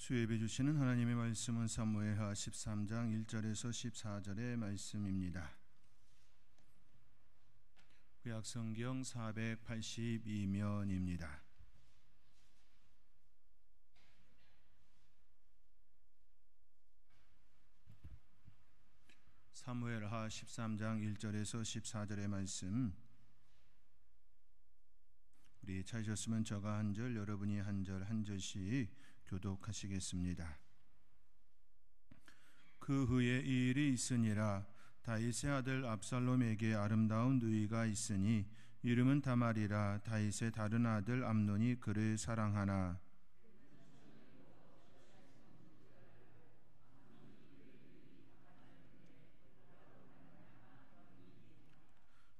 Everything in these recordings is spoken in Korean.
수혜배 주시는 하나님의 말씀은 사무엘하 13장 1절에서 14절의 말씀입니다. 구약성경 482면입니다. 사무엘하 13장 1절에서 14절의 말씀, 우리 찾으셨으면 저가 한 절, 여러분이 한 절 한 절씩 교독하시겠습니다. 그 후에 이 일이 있으니라. 다윗의 아들 압살롬에게 아름다운 누이가 있으니 이름은 다말이라. 다윗의 다른 아들 암논이 그를 사랑하나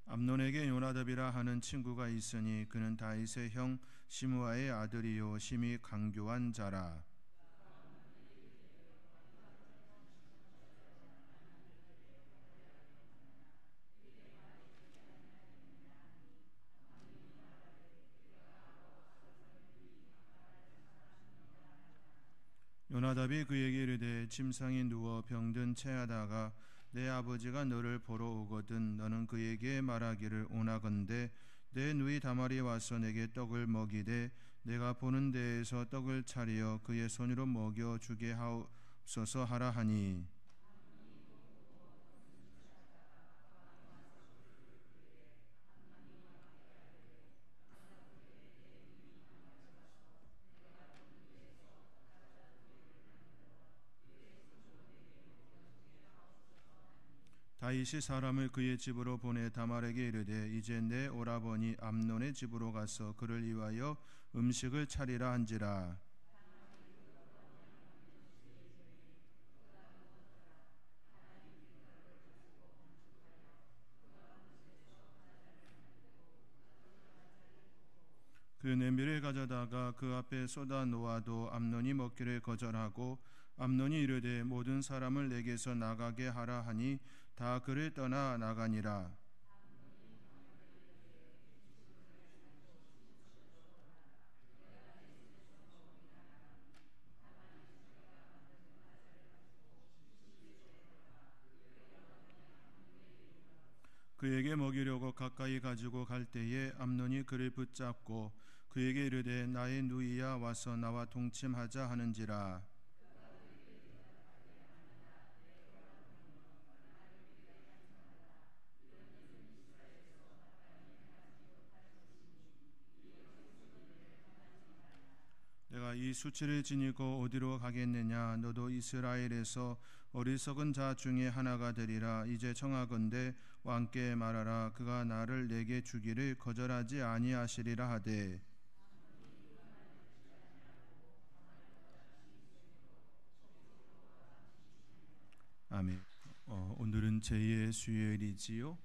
암논에게 요나답이라 하는 친구가 있으니 그는 다윗의 형 시므아의 아들이요 심히 강교한 자라. 요나답이 그에게 이르되 침상에 누워 병든 채하다가 내 아버지가 너를 보러 오거든 너는 그에게 말하기를 원하건대 내 누이 다말이 와서 내게 떡을 먹이되 내가 보는 데에서 떡을 차리어 그의 손으로 먹여 주게 하옵소서 하라 하니 다윗이 사람을 그의 집으로 보내 다말에게 이르되 이제 내 오라버니 암논의 집으로 가서 그를 위하여 음식을 차리라 한지라. 그 냄비를 가져다가 그 앞에 쏟아 놓아도 암논이 먹기를 거절하고 암논이 이르되 모든 사람을 내게서 나가게 하라 하니 다 그를 떠나 나가니라. 그에게 먹이려고 가까이 가지고 갈 때에 암논이 그를 붙잡고 그에게 이르되 나의 누이야 와서 나와 동침하자 하는지라. 내가 이 수치를 지니고 어디로 가겠느냐? 너도 이스라엘에서 어리석은 자 중에 하나가 되리라. 이제 청하건대 왕께 말하라. 그가 나를 내게 주기를 거절하지 아니하시리라 하되. 아멘. 오늘은 제2의 수요일이지요.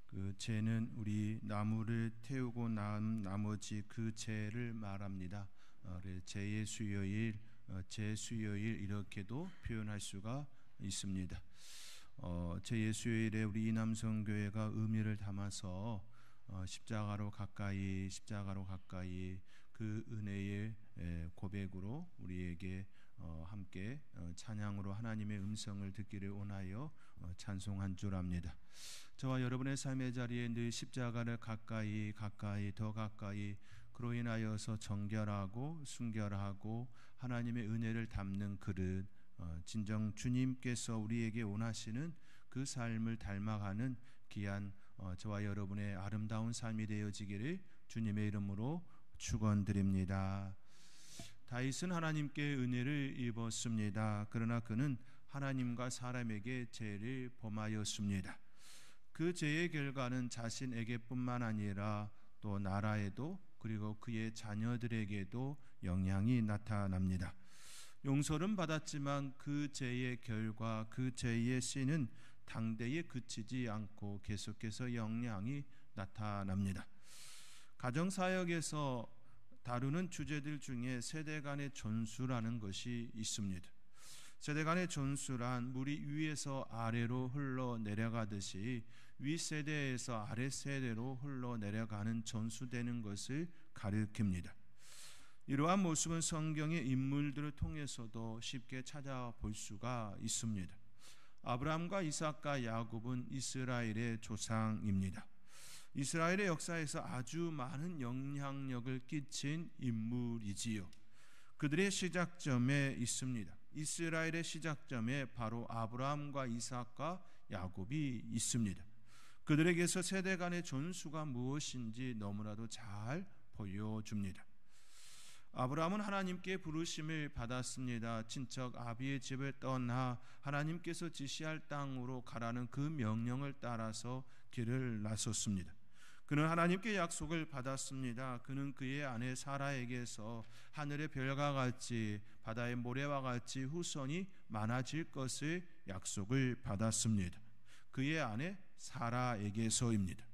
그 재는 우리 나무를 태우고 난 나머지 그 재를 말합니다. 재의 수요일, 재수요일 이렇게도 표현할 수가 있습니다. 재의 수요일에 우리 이남성교회가 의미를 담아서 십자가로 가까이 그 은혜의 고백으로 우리에게 함께 찬양으로 하나님의 음성을 듣기를 원하여 찬송한 줄 압니다. 저와 여러분의 삶의 자리에 늘 십자가를 가까이 더 가까이 그로 인하여서 정결하고 순결하고 하나님의 은혜를 담는 그릇, 진정 주님께서 우리에게 원하시는 그 삶을 닮아가는 귀한 저와 여러분의 아름다운 삶이 되어지기를 주님의 이름으로 축원드립니다. 다윗은 하나님께 은혜를 입었습니다. 그러나 그는 하나님과 사람에게 죄를 범하였습니다. 그 죄의 결과는 자신에게뿐만 아니라 또 나라에도 그리고 그의 자녀들에게도 영향이 나타납니다. 용서는 받았지만 그 죄의 결과, 그 죄의 씨는 당대에 그치지 않고 계속해서 영향이 나타납니다. 가정사역에서 다루는 주제들 중에 세대 간의 전수라는 것이 있습니다. 세대 간의 전수란 물이 위에서 아래로 흘러내려가듯이 윗세대에서 아랫세대로 흘러내려가는 전수되는 것을 가리킵니다. 이러한 모습은 성경의 인물들을 통해서도 쉽게 찾아볼 수가 있습니다. 아브라함과 이삭과 야곱은 이스라엘의 조상입니다. 이스라엘의 역사에서 아주 많은 영향력을 끼친 인물이지요. 그들의 시작점에 있습니다. 이스라엘의 시작점에 바로 아브라함과 이삭과 야곱이 있습니다. 그들에게서 세대 간의 존수가 무엇인지 너무나도 잘 보여줍니다. 아브라함은 하나님께 부르심을 받았습니다. 친척 아비의 집을 떠나 하나님께서 지시할 땅으로 가라는 그 명령을 따라서 길을 나섰습니다. 그는 하나님께 약속을 받았습니다. 그는 그의 아내 사라에게서 하늘의 별과 같이 바다의 모래와 같이 후손이 많아질 것을 약속을 받았습니다. 그의 아내 사라에게서입니다.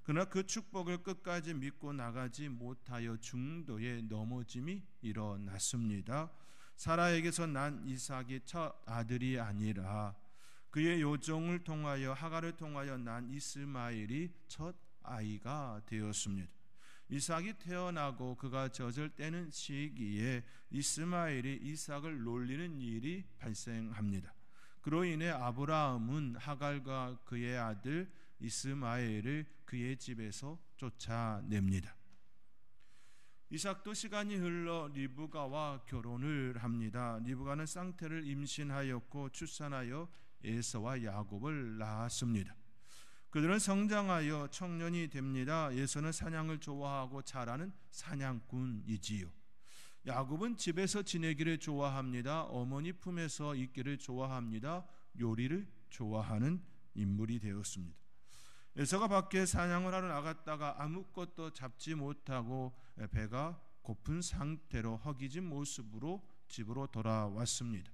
그러나 그 축복을 끝까지 믿고 나가지 못하여 중도에 넘어짐이 일어났습니다. 사라에게서 난 이삭이 첫 아들이 아니라 그의 요종을 통하여 하갈을 통하여 난 이스마엘이 첫 아이가 되었습니다. 이삭이 태어나고 그가 젖을 떼는 시기에 이스마엘이 이삭을 놀리는 일이 발생합니다. 그로 인해 아브라함은 하갈과 그의 아들 이스마엘을 그의 집에서 쫓아냅니다. 이삭도 시간이 흘러 리브가와 결혼을 합니다. 리브가는 쌍태를 임신하였고 출산하여 에서와 야곱을 낳았습니다. 그들은 성장하여 청년이 됩니다. 에서는 사냥을 좋아하고 자라는 사냥꾼이지요. 야곱은 집에서 지내기를 좋아합니다. 어머니 품에서 있기를 좋아합니다. 요리를 좋아하는 인물이 되었습니다. 에서가 밖에 사냥을 하러 나갔다가 아무것도 잡지 못하고 배가 고픈 상태로 허기진 모습으로 집으로 돌아왔습니다.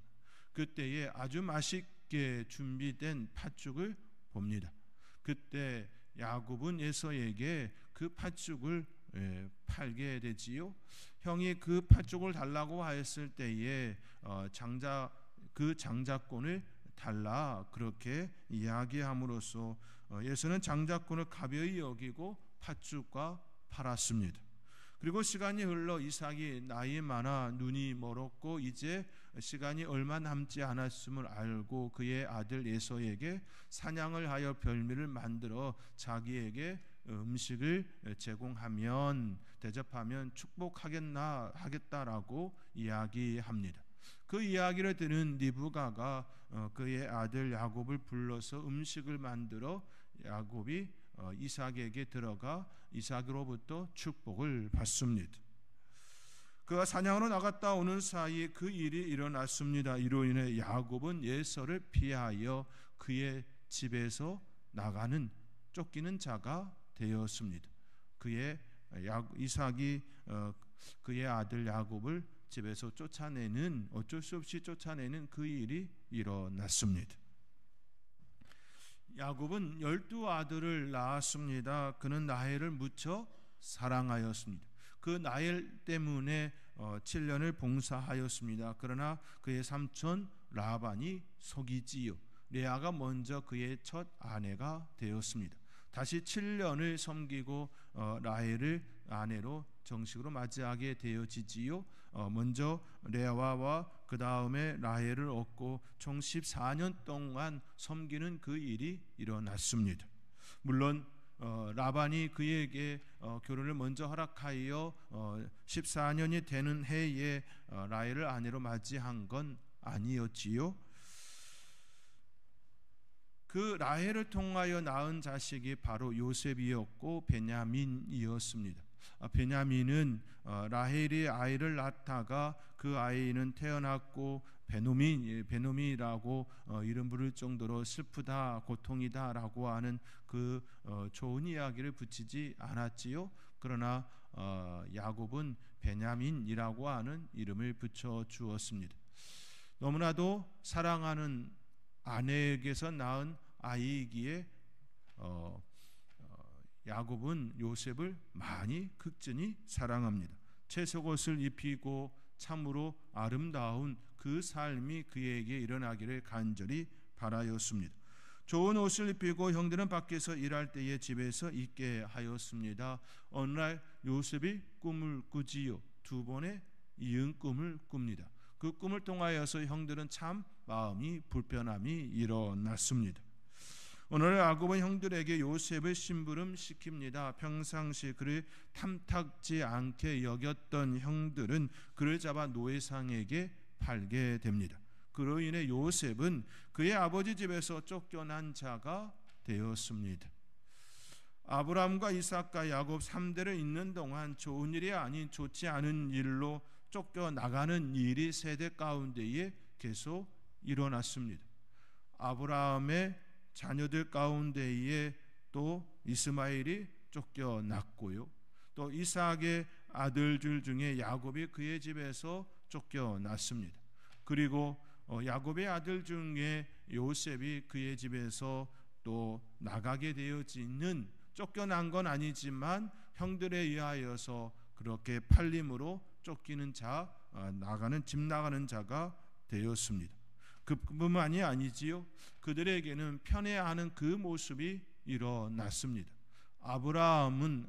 그때에 아주 맛있게 준비된 팥죽을 봅니다. 그때 야곱은 에서에게 그 팥죽을 팔게 되지요. 형이 그 팥죽을 달라고 하였을 때에 그 장자권을 달라 그렇게 이야기함으로써 에서는 장자권을 가벼이 여기고 팥죽과 팔았습니다. 그리고 시간이 흘러 이삭이 나이 많아 눈이 멀었고 이제 시간이 얼마 남지 않았음을 알고 그의 아들 에서에게 사냥을 하여 별미를 만들어 자기에게 음식을 제공하면 대접하면 축복하겠다라고 이야기합니다. 그 이야기를 들은 리브가가 그의 아들 야곱을 불러서 음식을 만들어 야곱이 이삭에게 들어가 이삭으로부터 축복을 받습니다. 그가 사냥으로 나갔다 오는 사이에 그 일이 일어났습니다. 이로 인해 야곱은 에서를 피하여 그의 집에서 나가는 쫓기는 자가 되었습니다. 이삭이 그의 아들 야곱을 집에서 어쩔 수 없이 쫓아내는 그 일이 일어났습니다. 야곱은 12아들을 낳았습니다. 그는 라헬을 무척 사랑하였습니다. 그 라헬 때문에 7년을 봉사하였습니다. 그러나 그의 삼촌 라반이 속이지요. 레아가 먼저 그의 첫 아내가 되었습니다. 다시 7년을 섬기고 라헬을 아내로 정식으로 맞이하게 되어지지요. 먼저 레아와 그 다음에 라헬을 얻고 총 14년 동안 섬기는 그 일이 일어났습니다. 물론 라반이 그에게 결혼을 먼저 허락하여 14년이 되는 해에 라헬을 아내로 맞이한 건 아니었지요. 그 라헬을 통하여 낳은 자식이 바로 요셉이었고 베냐민이었습니다. 베냐민은 라헬이 아이를 낳다가 그 아이는 태어났고 베노미라고 이름 부를 정도로 슬프다 고통이다라고 하는 그 좋은 이야기를 붙이지 않았지요. 그러나 야곱은 베냐민이라고 하는 이름을 붙여 주었습니다. 너무나도 사랑하는 아내에게서 낳은 아이이기에 야곱은 요셉을 많이 극진히 사랑합니다. 채석옷을 입히고 참으로 아름다운 그 삶이 그에게 일어나기를 간절히 바라였습니다. 좋은 옷을 입히고 형들은 밖에서 일할 때에 집에서 있게 하였습니다. 어느 날 요셉이 꿈을 꾸지요. 두 번의 이은 꿈을 꿉니다. 그 꿈을 통하여서 형들은 참 마음이 불편함이 일어났습니다. 오늘 야곱은 형들에게 요셉을 심부름시킵니다. 평상시 그를 탐탁지 않게 여겼던 형들은 그를 잡아 노예상에게 팔게 됩니다. 그로 인해 요셉은 그의 아버지 집에서 쫓겨난 자가 되었습니다. 아브라함과 이삭과 야곱 3대를 잇는 동안 좋은 일이 아닌 좋지 않은 일로 쫓겨나가는 일이 세대 가운데에 계속 일어났습니다. 아브라함의 자녀들 가운데에 또 이스마엘이 쫓겨났고요. 또 이삭의 아들들 중에 야곱이 그의 집에서 쫓겨났습니다. 그리고 야곱의 아들 중에 요셉이 그의 집에서 또 나가게 되어지는, 쫓겨난 건 아니지만 형들에 의하여서 그렇게 팔림으로 쫓기는 자, 집 나가는 자가 되었습니다. 그뿐만이 아니지요. 그들에게는 편애하는 그 모습이 일어났습니다. 아브라함은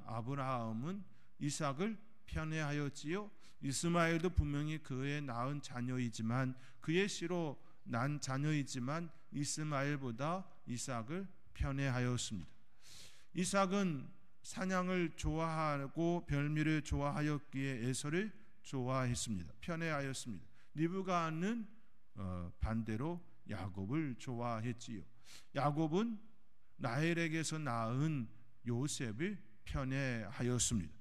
이삭을 편애하였지요. 이스마엘도 분명히 그의 낳은 자녀이지만, 그의 씨로 난 자녀이지만 이스마엘보다 이삭을 편애하였습니다. 이삭은 사냥을 좋아하고 별미를 좋아하였기에 에서를 좋아했습니다. 편애하였습니다. 리브가는 반대로 야곱을 좋아했지요. 야곱은 라헬에게서 낳은 요셉을 편애하였습니다.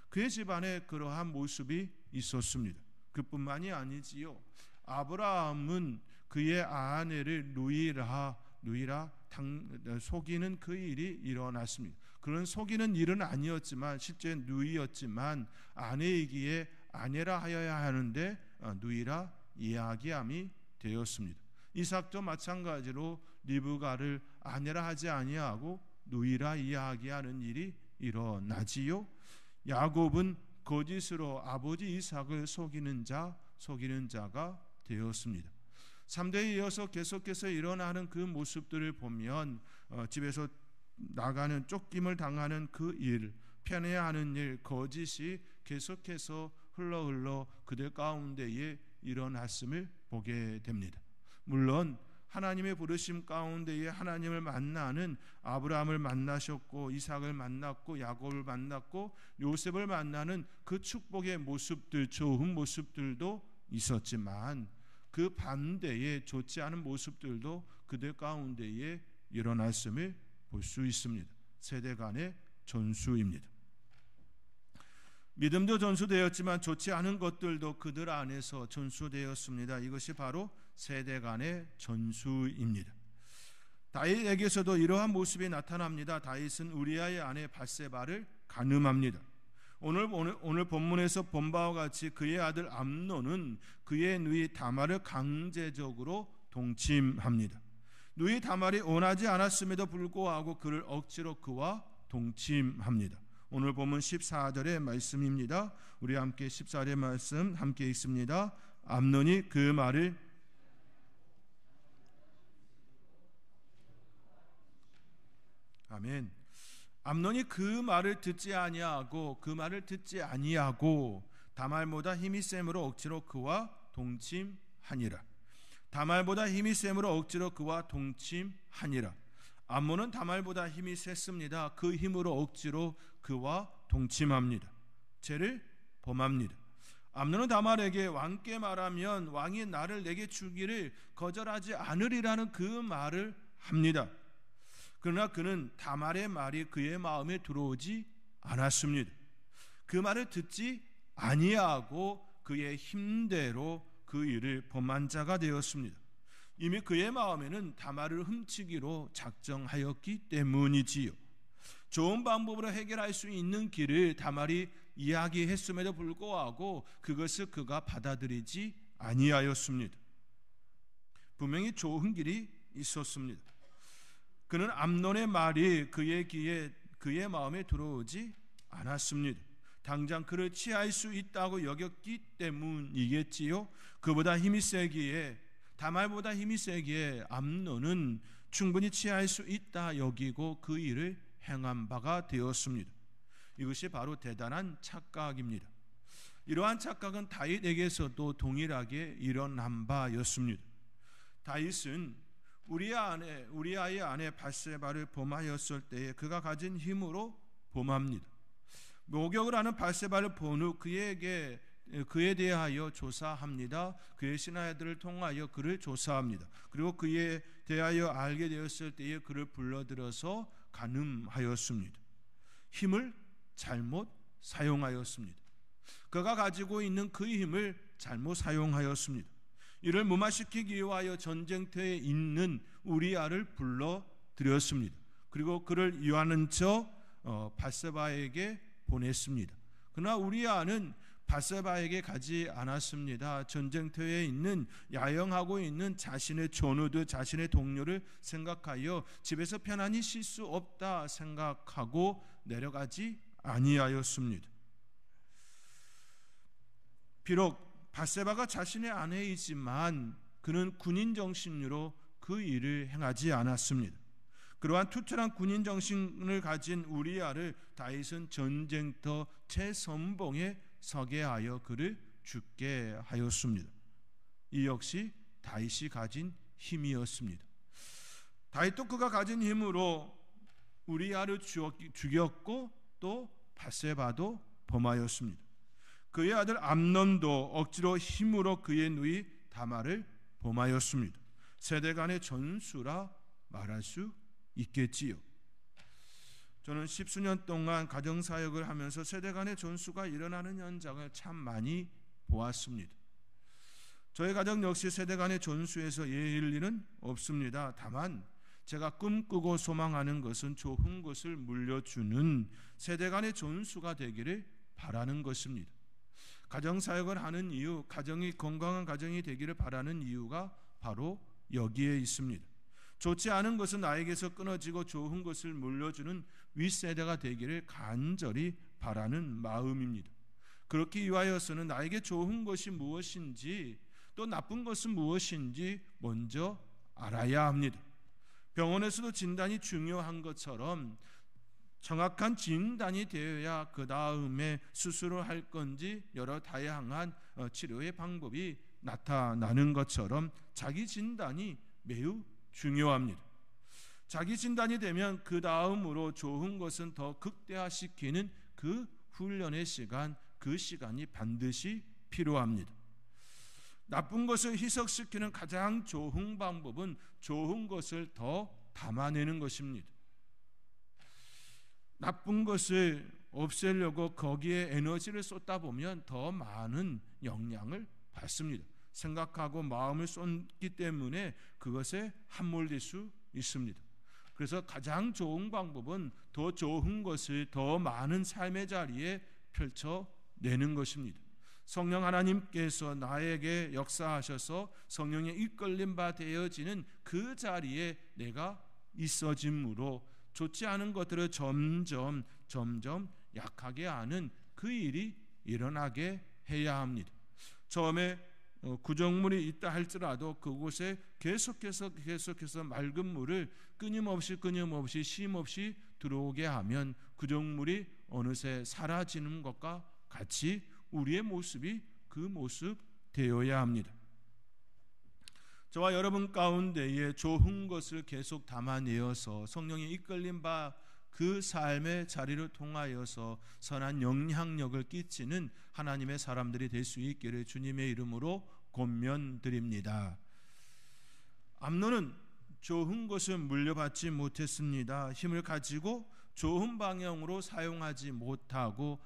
그의 집안에 그러한 모습이 있었습니다. 그뿐만이 아니지요. 아브라함은 그의 아내를 누이라 속이는 그 일이 일어났습니다. 그런 속이는 일은 아니었지만 실제 누이였지만 아내이기에 아내라 하여야 하는데 누이라 이야기함이 되었습니다. 이삭도 마찬가지로 리브가를 아내라 하지 아니하고 누이라 이야기하는 일이 일어나지요. 야곱은 거짓으로 아버지 이삭을 속이는 자가 되었습니다. 3대에 이어서 계속해서 일어나는 그 모습들을 보면 집에서 나가는, 쫓김을 당하는 그 일, 편애하는 일, 거짓이 계속해서 흘러 그들 가운데에 일어났음을 보게 됩니다. 물론 하나님의 부르심 가운데에 하나님을 만나는 아브라함을 만나셨고 이삭을 만났고 야곱을 만났고 요셉을 만나는 그 축복의 모습들, 좋은 모습들도 있었지만 그 반대의 좋지 않은 모습들도 그들 가운데에 일어났음을 볼 수 있습니다. 세대 간의 전수입니다. 믿음도 전수되었지만 좋지 않은 것들도 그들 안에서 전수되었습니다. 이것이 바로 세대 간의 전수입니다. 다윗에게서도 이러한 모습이 나타납니다. 다윗은 우리아의 아내 밧세바를 간음합니다. 오늘 본문에서 본 바와 같이 그의 아들 암논은 그의 누이 다말을 강제적으로 동침합니다. 누이 다말이 원하지 않았음에도 불구하고 그를 억지로 그와 동침합니다. 오늘 본문 14절의 말씀입니다. 우리 함께 14절의 말씀 함께 읽습니다. 암논이 그 말을 아멘. 암논이 그 말을 듣지 아니하고 다말보다 힘이 셈으로 억지로 그와 동침하니라. 다말보다 힘이 셈으로 억지로 그와 동침하니라. 암논은 다말보다 힘이 셌습니다. 그 힘으로 억지로 그와 동침합니다. 죄를 범합니다. 암논은 다말에게 왕께 말하면 왕이 나를 내게 주기를 거절하지 않으리라는 그 말을 합니다. 그러나 그는 다말의 말이 그의 마음에 들어오지 않았습니다. 그 말을 듣지 아니하고 그의 힘대로 그 일을 범한 자가 되었습니다. 이미 그의 마음에는 다말을 훔치기로 작정하였기 때문이지요. 좋은 방법으로 해결할 수 있는 길을 다말이 이야기했음에도 불구하고 그것을 그가 받아들이지 아니하였습니다. 분명히 좋은 길이 있었습니다. 그는 암논의 말이 그의 귀에 그의 마음에 들어오지 않았습니다. 당장 그를 취할 수 있다고 여겼기 때문이겠지요. 다말보다 힘이 세기에 암논은 충분히 취할 수 있다 여기고 그 일을 행한 바가 되었습니다. 이것이 바로 대단한 착각입니다. 이러한 착각은 다윗에게서도 동일하게 일어난 바였습니다. 다윗은 우리아의 아내 밧세바를 범하였을 때에 그가 가진 힘으로 범합니다. 모격을 하는 밧세바를 본 후 그에 대하여 조사합니다. 그의 신하들을 통하여 그를 조사합니다. 그리고 그에 대하여 알게 되었을 때에 그를 불러들여서 간음하였습니다. 힘을 잘못 사용하였습니다. 그가 가지고 있는 그 힘을 잘못 사용하였습니다. 이를 무마시키기 위하여 전쟁터에 있는 우리아를 불러들였습니다. 그리고 그를 유하는 척 밧세바에게 보냈습니다. 그러나 우리아는 밧세바에게 가지 않았습니다. 전쟁터에 있는 야영하고 있는 자신의 전우들, 자신의 동료를 생각하여 집에서 편안히 쉴 수 없다 생각하고 내려가지 아니하였습니다. 비록 밧세바가 자신의 아내이지만 그는 군인 정신으로 그 일을 행하지 않았습니다. 그러한 투철한 군인 정신을 가진 우리아를 다윗은 전쟁터 최선봉에 서게 하여 그를 죽게 하였습니다. 이 역시 다윗이 가진 힘이었습니다. 다윗도 그가 가진 힘으로 우리아를 죽였고 또 밧세바도 범하였습니다. 그의 아들 암논도 억지로 힘으로 그의 누이 다말을 범하였습니다. 세대 간의 전수라 말할 수 있겠지요. 저는 십수년 동안 가정사역을 하면서 세대 간의 전수가 일어나는 현장을 참 많이 보았습니다. 저희 가정 역시 세대 간의 전수에서 예일 일은 없습니다. 다만 제가 꿈꾸고 소망하는 것은 좋은 것을 물려주는 세대 간의 전수가 되기를 바라는 것입니다. 가정사역을 하는 이유, 가정이 건강한 가정이 되기를 바라는 이유가 바로 여기에 있습니다. 좋지 않은 것은 나에게서 끊어지고 좋은 것을 물려주는 윗세대가 되기를 간절히 바라는 마음입니다. 그렇기 위하여서는 나에게 좋은 것이 무엇인지 또 나쁜 것은 무엇인지 먼저 알아야 합니다. 병원에서도 진단이 중요한 것처럼 정확한 진단이 되어야 그 다음에 수술을 할 건지 여러 다양한 치료의 방법이 나타나는 것처럼 자기 진단이 매우 중요합니다. 자기 진단이 되면 그 다음으로 좋은 것은 더 극대화시키는 그 훈련의 시간, 그 시간이 반드시 필요합니다. 나쁜 것을 희석시키는 가장 좋은 방법은 좋은 것을 더 담아내는 것입니다. 나쁜 것을 없애려고 거기에 에너지를 쏟다 보면 더 많은 영향을 받습니다. 생각하고 마음을 쏟기 때문에 그것에 함몰될 수 있습니다. 그래서 가장 좋은 방법은 더 좋은 것을 더 많은 삶의 자리에 펼쳐내는 것입니다. 성령 하나님께서 나에게 역사하셔서 성령에 이끌림 바 되어지는 그 자리에 내가 있어짐으로 좋지 않은 것들을 점점 약하게 하는 그 일이 일어나게 해야 합니다. 처음에 구정물이 있다 할지라도 그곳에 계속해서 맑은 물을 끊임없이 쉼없이 들어오게 하면 구정물이 어느새 사라지는 것과 같이 우리의 모습이 그 모습 되어야 합니다. 저와 여러분 가운데에 좋은 것을 계속 담아내어서 성령의 이끌림 바 그 삶의 자리를 통하여서 선한 영향력을 끼치는 하나님의 사람들이 될 수 있기를 주님의 이름으로 권면드립니다. 암논은 좋은 것을 물려받지 못했습니다. 힘을 가지고 좋은 방향으로 사용하지 못하고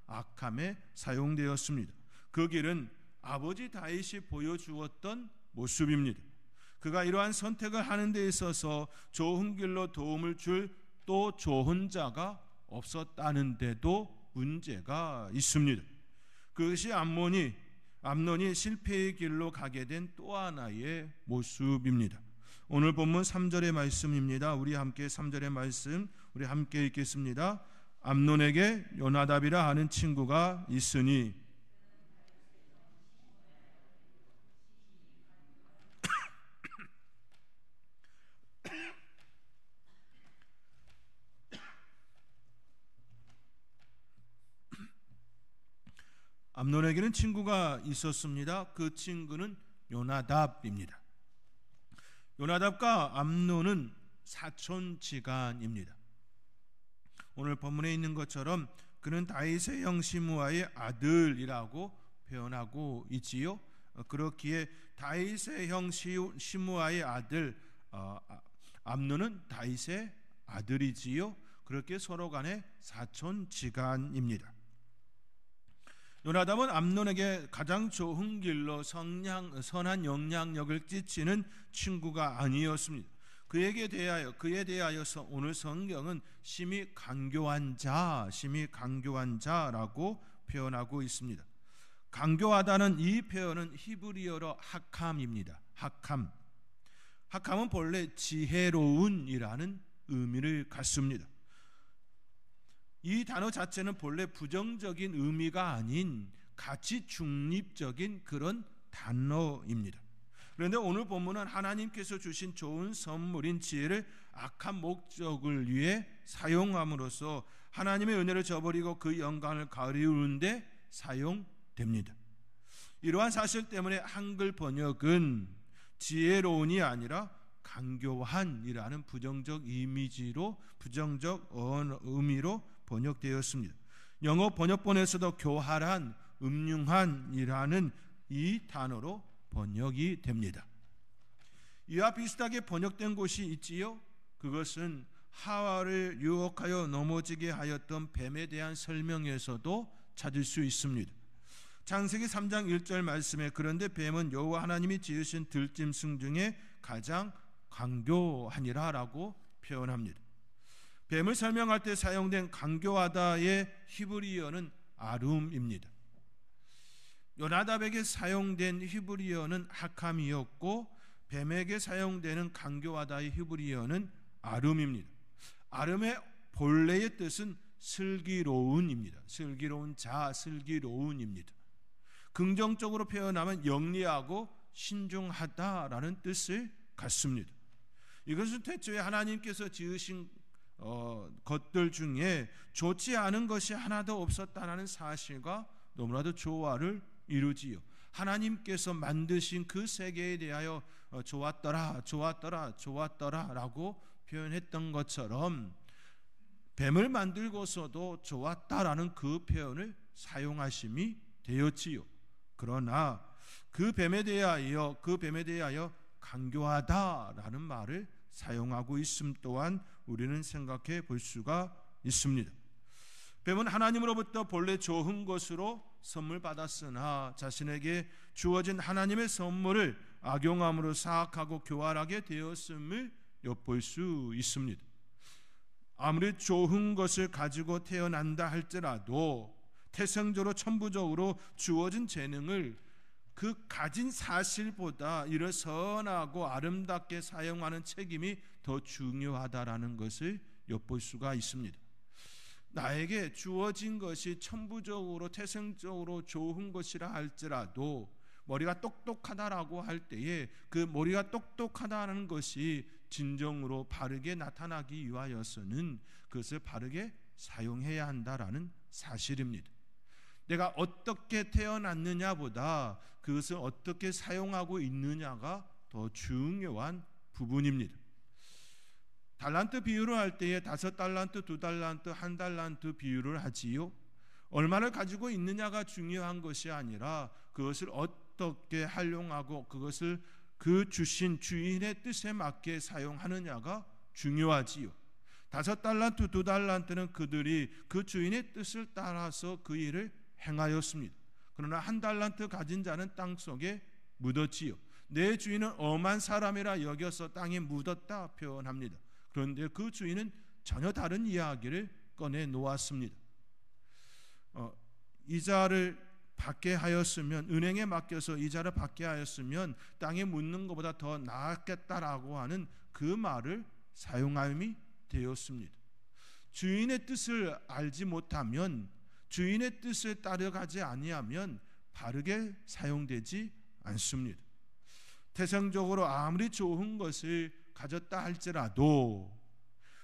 악함에 사용되었습니다. 그 길은 아버지 다윗이 보여주었던 모습입니다. 그가 이러한 선택을 하는 데 있어서 좋은 길로 도움을 줄 또 좋은 자가 없었다는데도 문제가 있습니다. 그것이 암논이 실패의 길로 가게 된 또 하나의 모습입니다. 오늘 본문 3절의 말씀입니다. 우리 함께 3절의 말씀 우리 함께 읽겠습니다. 암논에게 요나답이라 하는 친구가 있으니 암논에게는 친구가 있었습니다. 그 친구는 요나답입니다. 요나답과 암논은 사촌지간입니다. 오늘 본문에 있는 것처럼 그는 다윗의 형 시므아의 아들이라고 표현하고 있지요. 그렇기에 다윗의 형 시므아의 아들 암논은 다윗의 아들이지요. 그렇게 서로 간의 사촌지간입니다. 요나답은 암논에게 가장 좋은 길로 선한 영향력을 끼치는 친구가 아니었습니다. 그에 대하여서 오늘 성경은 심히 강교한 자라고 표현하고 있습니다. 강교하다는 이 표현은 히브리어로 하캄입니다. 하캄은 본래 지혜로운이라는 의미를 갖습니다. 이 단어 자체는 본래 부정적인 의미가 아닌 가치 중립적인 그런 단어입니다. 그런데 오늘 본문은 하나님께서 주신 좋은 선물인 지혜를 악한 목적을 위해 사용함으로써 하나님의 은혜를 저버리고 그 영광을 가리우는 데 사용됩니다. 이러한 사실 때문에 한글 번역은 지혜로운이 아니라 강교한이라는 부정적 의미로 번역되었습니다. 영어 번역본에서도 교활한, 음흉한이라는 이 단어로 번역이 됩니다. 이와 비슷하게 번역된 곳이 있지요. 그것은 하와를 유혹하여 넘어지게 하였던 뱀에 대한 설명에서도 찾을 수 있습니다. 창세기 3장 1절 말씀에 그런데 뱀은 여호와 하나님이 지으신 들짐승 중에 가장 강교하니라 라고 표현합니다. 뱀을 설명할 때 사용된 강교하다의 히브리어는 아룸입니다. 요나답에게 사용된 히브리어는 하캄이었고 뱀에게 사용되는 강교하다의 히브리어는 아룸입니다. 아름의 본래의 뜻은 슬기로운입니다. 슬기로운입니다. 긍정적으로 표현하면 영리하고 신중하다라는 뜻을 갖습니다. 이것은 태초에 하나님께서 지으신 것들 중에 좋지 않은 것이 하나도 없었다는 사실과 너무나도 조화를 이루지요. 하나님께서 만드신 그 세계에 대하여 좋았더라 라고 표현했던 것처럼 뱀을 만들고서도 좋았다라는 그 표현을 사용하심이 되었지요. 그러나 그 뱀에 대하여 강교하다라는 말을 사용하고 있음 또한 우리는 생각해 볼 수가 있습니다. 뱀은 하나님으로부터 본래 좋은 것으로 선물 받았으나 자신에게 주어진 하나님의 선물을 악용함으로 사악하고 교활하게 되었음을 엿볼 수 있습니다. 아무리 좋은 것을 가지고 태어난다 할지라도 태생적으로 천부적으로 주어진 재능을 그 가진 사실보다 이를 선하고 아름답게 사용하는 책임이 더 중요하다라는 것을 엿볼 수가 있습니다. 나에게 주어진 것이 천부적으로 태생적으로 좋은 것이라 할지라도 머리가 똑똑하다라고 할 때에 그 머리가 똑똑하다는 것이 진정으로 바르게 나타나기 위하여서는 그것을 바르게 사용해야 한다라는 사실입니다. 내가 어떻게 태어났느냐보다 그것을 어떻게 사용하고 있느냐가 더 중요한 부분입니다. 달란트 비유를 할 때에 5달란트, 2달란트, 1달란트 비유를 하지요. 얼마를 가지고 있느냐가 중요한 것이 아니라 그것을 어떻게 활용하고 그것을 그 주신 주인의 뜻에 맞게 사용하느냐가 중요하지요. 5달란트, 2달란트는 그들이 그 주인의 뜻을 따라서 그 일을 행하였습니다. 그러나 1달란트 가진 자는 땅속에 묻었지요. 내 주인은 엄한 사람이라 여겨서 땅에 묻었다 표현합니다. 그런데 그 주인은 전혀 다른 이야기를 꺼내 놓았습니다. 이자를 받게 하였으면, 은행에 맡겨서 이자를 받게 하였으면 땅에 묻는 것보다 더 나았겠다라고 하는 그 말을 사용함이 되었습니다. 주인의 뜻을 알지 못하면, 주인의 뜻을 따라가지 아니하면 바르게 사용되지 않습니다. 태생적으로 아무리 좋은 것을 가졌다 할지라도,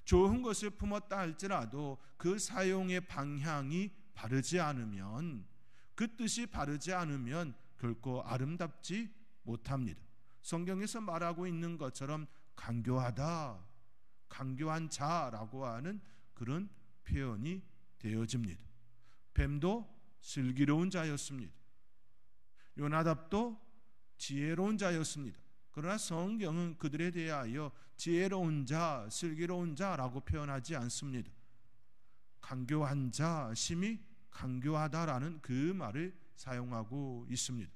좋은 것을 품었다 할지라도 그 사용의 방향이 바르지 않으면 그 뜻이 바르지 않으면 결코 아름답지 못합니다. 성경에서 말하고 있는 것처럼 간교하다, 간교한 자라고 하는 그런 표현이 되어집니다. 뱀도 슬기로운 자였습니다. 요나답도 지혜로운 자였습니다. 그러나 성경은 그들에 대하여 지혜로운 자, 슬기로운 자라고 표현하지 않습니다. 간교한 자, 심히 간교하다라는 그 말을 사용하고 있습니다.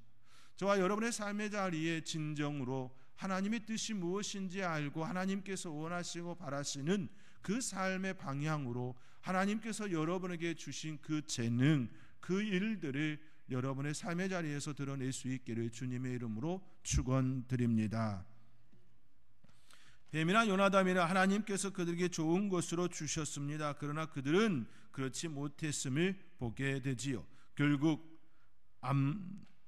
저와 여러분의 삶의 자리에 진정으로 하나님의 뜻이 무엇인지 알고 하나님께서 원하시고 바라시는 그 삶의 방향으로 하나님께서 여러분에게 주신 그 재능, 그 일들을 여러분의 삶의 자리에서 드러낼 수 있기를 주님의 이름으로 축원드립니다. 뱀이나 요나답이나 하나님께서 그들에게 좋은 것으로 주셨습니다. 그러나 그들은 그렇지 못했음을 보게 되지요. 결국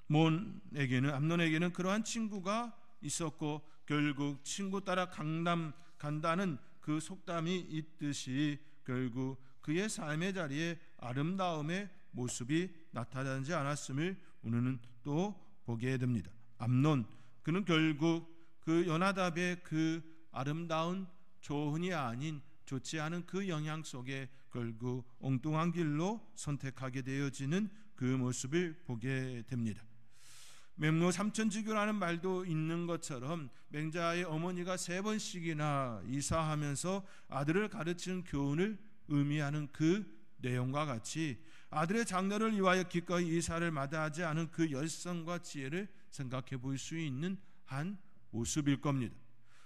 암논에게는 그러한 친구가 있었고 결국 친구 따라 강남 간다는 그 속담이 있듯이 결국 그의 삶의 자리에 아름다움의 모습이 나타나지 않았음을 우리는 또 보게 됩니다. 암논, 그는 결국 그 요나답의 그 아름다운 조언이 아닌 좋지 않은 그 영향 속에 결국 엉뚱한 길로 선택하게 되어지는 그 모습을 보게 됩니다. 맹로 삼천지교라는 말도 있는 것처럼 맹자의 어머니가 3번씩이나 이사하면서 아들을 가르치는 교훈을 의미하는 그 내용과 같이 아들의 장래를 위하여 기꺼이 이사를 마다하지 않은 그 열성과 지혜를 생각해 볼 수 있는 한 모습일 겁니다.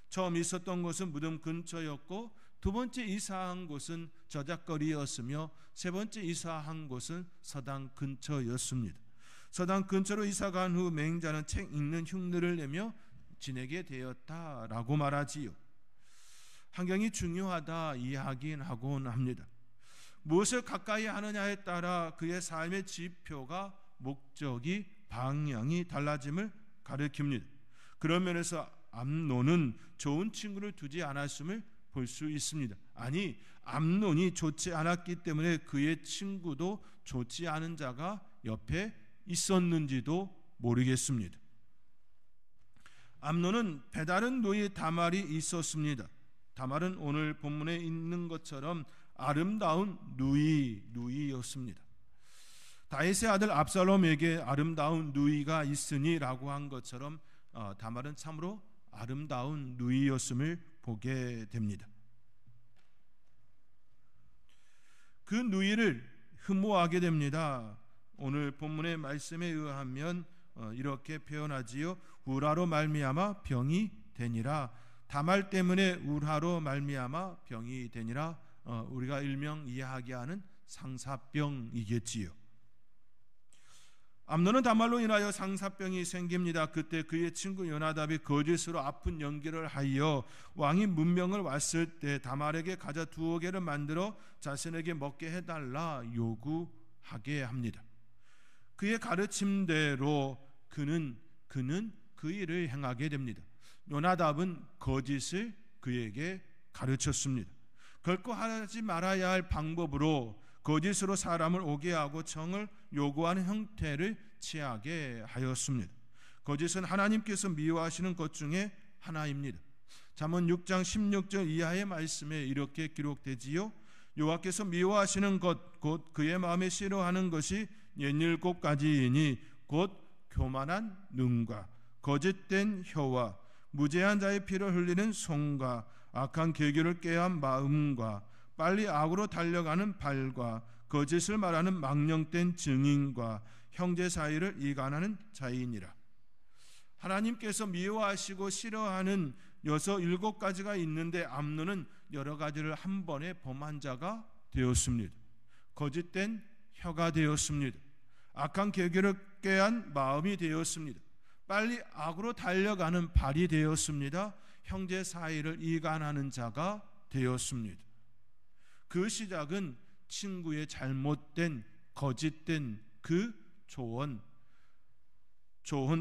처음 있었던 곳은 무덤 근처였고 2번째 이사한 곳은 저작거리였으며 3번째 이사한 곳은 서당 근처였습니다. 서당 근처로 이사간 후 맹자는 책 읽는 흉내를 내며 지내게 되었다라고 말하지요. 환경이 중요하다 이야기는 하곤 합니다. 무엇을 가까이 하느냐에 따라 그의 삶의 지표가 목적이 방향이 달라짐을 가리킵니다. 그런 면에서 암논은 좋은 친구를 두지 않았음을 볼 수 있습니다. 아니, 암논이 좋지 않았기 때문에 그의 친구도 좋지 않은 자가 옆에 있었는지도 모르겠습니다. 암논은 배다른 누이 다말이 있었습니다. 다말은 오늘 본문에 있는 것처럼 아름다운 누이였습니다. 다윗의 아들 압살롬에게 아름다운 누이가 있으니라고 한 것처럼 다말은 참으로 아름다운 누이였음을 보게 됩니다. 그 누이를 흠모하게 됩니다. 오늘 본문의 말씀에 의하면 이렇게 표현하지요. 우라로 말미암아 병이 되니라. 다말 때문에 우라로 말미암아 병이 되니라. 우리가 일명 이야기하는 상사병이겠지요. 암논은 다말로 인하여 상사병이 생깁니다. 그때 그의 친구 요나답이 거짓으로 아픈 연기를 하여 왕이 문명을 왔을 때 다말에게 가자 2개를 만들어 자신에게 먹게 해달라 요구하게 합니다. 그의 가르침대로 그는 그 일을 행하게 됩니다. 요나답은 거짓을 그에게 가르쳤습니다. 결코 하지 말아야 할 방법으로 거짓으로 사람을 오게 하고 청을 요구하는 형태를 취하게 하였습니다. 거짓은 하나님께서 미워하시는 것 중에 하나입니다. 잠언 6장 16절 이하의 말씀에 이렇게 기록되지요. 여호와께서 미워하시는 것 곧 그의 마음에 싫어하는 것이 67가지이니 곧 교만한 눈과 거짓된 혀와 무죄한 자의 피를 흘리는 손과 악한 계교를 꾀한 마음과 빨리 악으로 달려가는 발과 거짓을 말하는 망령된 증인과 형제 사이를 이간하는 자이니라. 하나님께서 미워하시고 싫어하는 7가지가 있는데 암논은 여러 가지를 한 번에 범한 자가 되었습니다. 거짓된 혀가 되었습니다. 악한 계교를 꾀한 마음이 되었습니다. 빨리 악으로 달려가는 발이 되었습니다. 형제 사이를 이간하는 자가 되었습니다. 그 시작은 친구의 잘못된 거짓된 그 조언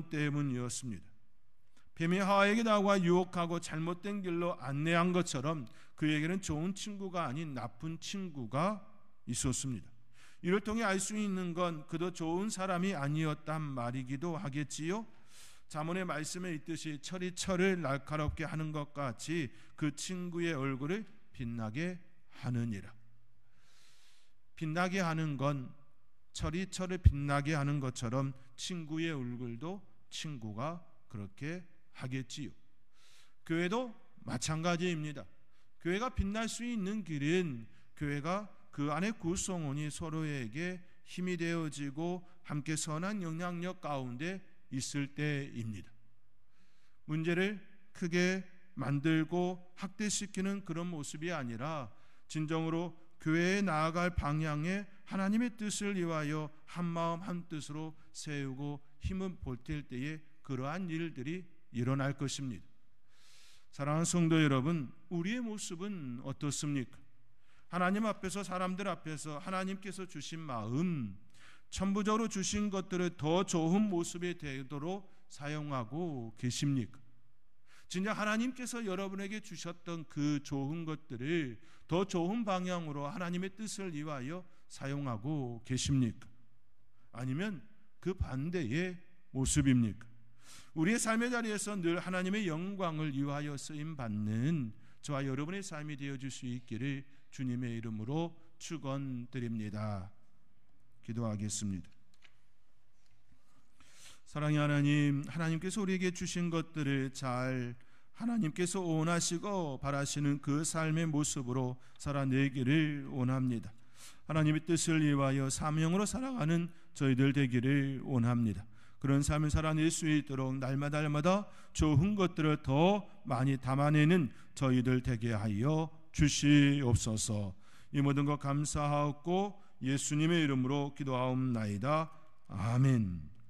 때문이었습니다. 뱀이 하와에게 나와 유혹하고 잘못된 길로 안내한 것처럼 그에게는 좋은 친구가 아닌 나쁜 친구가 있었습니다. 이를 통해 알 수 있는 건 그도 좋은 사람이 아니었단 말이기도 하겠지요. 잠언의 말씀에 있듯이 철이 철을 날카롭게 하는 것 같이 그 친구의 얼굴을 빛나게 하느니라. 빛나게 하는 건 철이 철을 빛나게 하는 것처럼 친구의 얼굴도 친구가 그렇게 하겠지요. 교회도 마찬가지입니다. 교회가 빛날 수 있는 길은 교회가 그 안에 구성원이 서로에게 힘이 되어지고 함께 선한 영향력 가운데 있을 때입니다. 문제를 크게 만들고 확대시키는 그런 모습이 아니라 진정으로 교회에 나아갈 방향에 하나님의 뜻을 위하여 한마음 한뜻으로 세우고 힘을 보탤 때에 그러한 일들이 일어날 것입니다. 사랑하는 성도 여러분, 우리의 모습은 어떻습니까? 하나님 앞에서, 사람들 앞에서 하나님께서 주신 마음, 천부적으로 주신 것들을 더 좋은 모습이 되도록 사용하고 계십니까? 진짜 하나님께서 여러분에게 주셨던 그 좋은 것들을 더 좋은 방향으로 하나님의 뜻을 위하여 사용하고 계십니까? 아니면 그 반대의 모습입니까? 우리의 삶의 자리에서 늘 하나님의 영광을 위하여 쓰임받는 저와 여러분의 삶이 되어줄 수 있기를 주님의 이름으로 축원드립니다. 기도하겠습니다. 사랑의 하나님, 하나님께서 우리에게 주신 것들을 잘 하나님께서 원하시고 바라시는 그 삶의 모습으로 살아내기를 원합니다. 하나님의 뜻을 위하여 사명으로 살아가는 저희들 되기를 원합니다. 그런 삶을 살아낼 수 있도록 날마다 좋은 것들을 더 많이 담아내는 저희들 되게 하여 주시옵소서. 이 모든 것 감사하옵고 예수님의 이름으로 기도하옵나이다. 아멘.